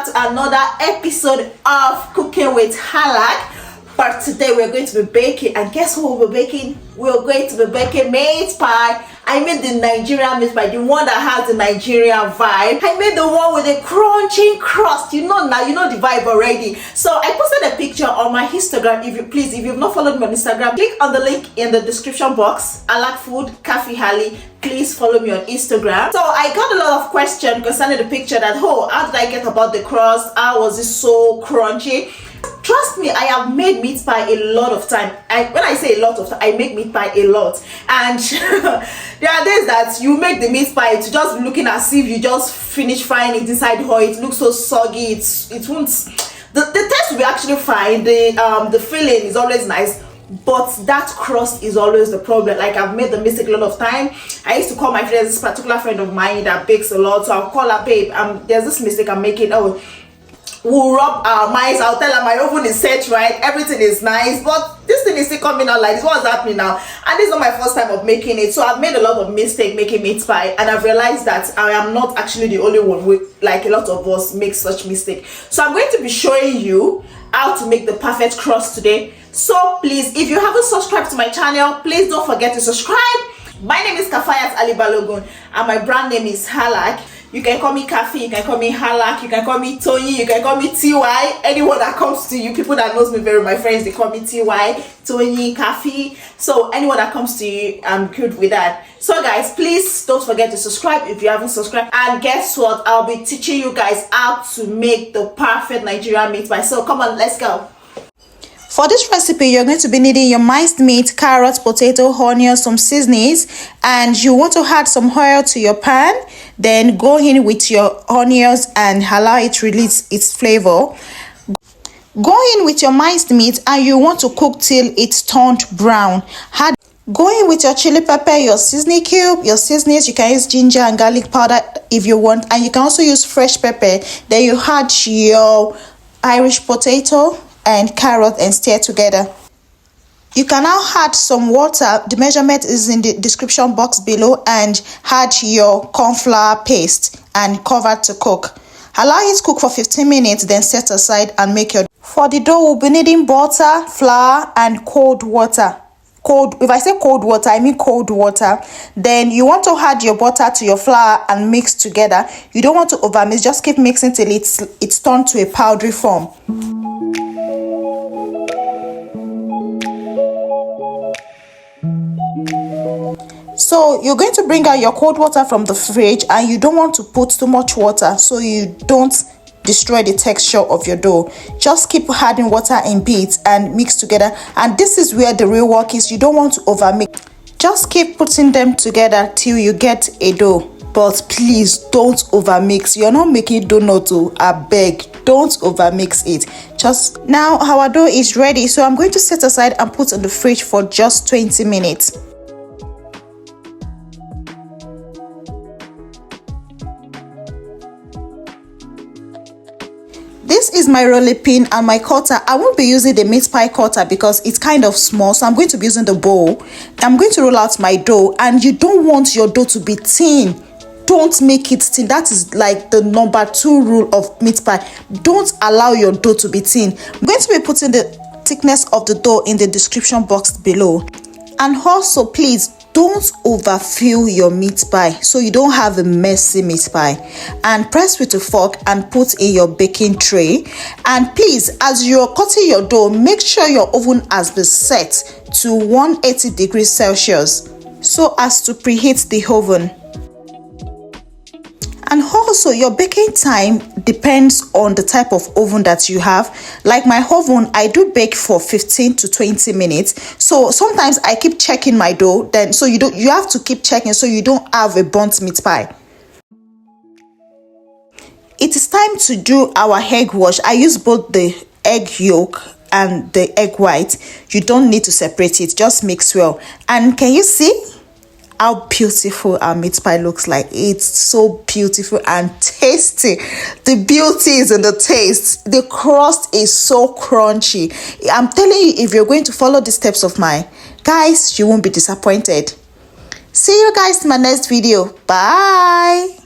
back to another episode of Cooking with Hallarc. But today we're going to be baking, and guess what we're baking? We're going to be baking mince pie. I made the Nigerian mince pie, the one that has the Nigerian vibe. I made the one with the crunchy crust. You know now, you know the vibe already. So I posted a picture on my Instagram. If you've not followed me on Instagram, click on the link in the description box. Hallarc Food Cafe Hali. Please follow me on Instagram. So I got a lot of questions concerning the picture that, oh, how did I get about the crust? How was it so crunchy? Trust me, I have made meat pie a lot of time. When I say a lot of time, I make meat pie a lot. And there are days that you make the meat pie to just be looking as if you just finished frying it inside oil. It looks so soggy. It won't. The taste will be actually fine. The filling is always nice, but that crust is always the problem. Like, I've made the mistake a lot of time. I used to call my friend, this particular friend of mine that bakes a lot, so I'll call her, babe, there's this mistake I'm making. Oh, we'll rub our minds. I'll tell her my oven is set right, everything is nice, but this thing is still coming out like this. What's happening now? And this is not my first time of making it, so I've made a lot of mistake making meat pie, and I've realized that I am not actually the only one with, like, a lot of us make such mistake. So I'm going to be showing you how to make the perfect crust today. So please, if you haven't subscribed to my channel, please don't forget to subscribe. My name is Kafayat Ali Balogun, and my brand name is Hallarc. You can call me Kafi, you can call me Hallarc, you can call me Tony, you can call me TY. Anyone that comes to you, people that knows me very, my friends, they call me TY, Tony, Kafi. So anyone that comes to you, I'm good with that. So guys, please don't forget to subscribe if you haven't subscribed. And guess what? I'll be teaching you guys how to make the perfect Nigerian meat pie. So come on, let's go. For this recipe, you're going to be needing your minced meat, carrots, potato, onions, some seasonings, and you want to add some oil to your pan. Then go in with your onions and allow it to release its flavor. Go in with your minced meat and you want to cook till it's turned brown. Go in with your chili pepper, your seasoning cube, your seasonings. You can use ginger and garlic powder if you want, and you can also use fresh pepper. Then you add your Irish potato and carrot and stir together. You can now add some water. The measurement is in the description box below, and add your cornflour paste and cover to cook. Allow it to cook for 15 minutes, then set aside and make your dough. For the dough, we'll be needing butter, flour, and cold water. If I say cold water, I mean cold water. Then you want to add your butter to your flour and mix together. You don't want to overmix, just keep mixing till it's turned to a powdery form. So you're going to bring out your cold water from the fridge, and you don't want to put too much water so you don't destroy the texture of your dough. Just keep adding water in bits and mix together. And this is where the real work is. You don't want to overmix. Just keep putting them together till you get a dough. But please don't overmix. You're not making donut, I beg. Don't overmix it. Just now our dough is ready, so I'm going to set aside and put in the fridge for just 20 minutes. This is my rolling pin and my cutter. I won't be using the meat pie cutter because it's kind of small, so I'm going to be using the bowl. I'm going to roll out my dough, and you don't want your dough to be thin. Don't make it thin. That is like the number 2 rule of meat pie. Don't allow your dough to be thin. I'm going to be putting the thickness of the dough in the description box below. And also, please don't overfill your meat pie so you don't have a messy meat pie. And press with a fork and put in your baking tray. And please, as you're cutting your dough, make sure your oven has been set to 180 degrees Celsius so as to preheat the oven. And also, your baking time depends on the type of oven that you have. Like my oven, I do bake for 15 to 20 minutes. So sometimes I keep checking my dough. Then so you have to keep checking so you don't have a burnt meat pie. It is time to do our egg wash. I use both the egg yolk and the egg white. You don't need to separate it. Just mix well. And can you see how beautiful our meat pie looks like? It's so beautiful and tasty. The beauty is in the taste. The crust is so crunchy. I'm telling you, if you're going to follow the steps of mine, guys, you won't be disappointed. See you guys in my next video. Bye.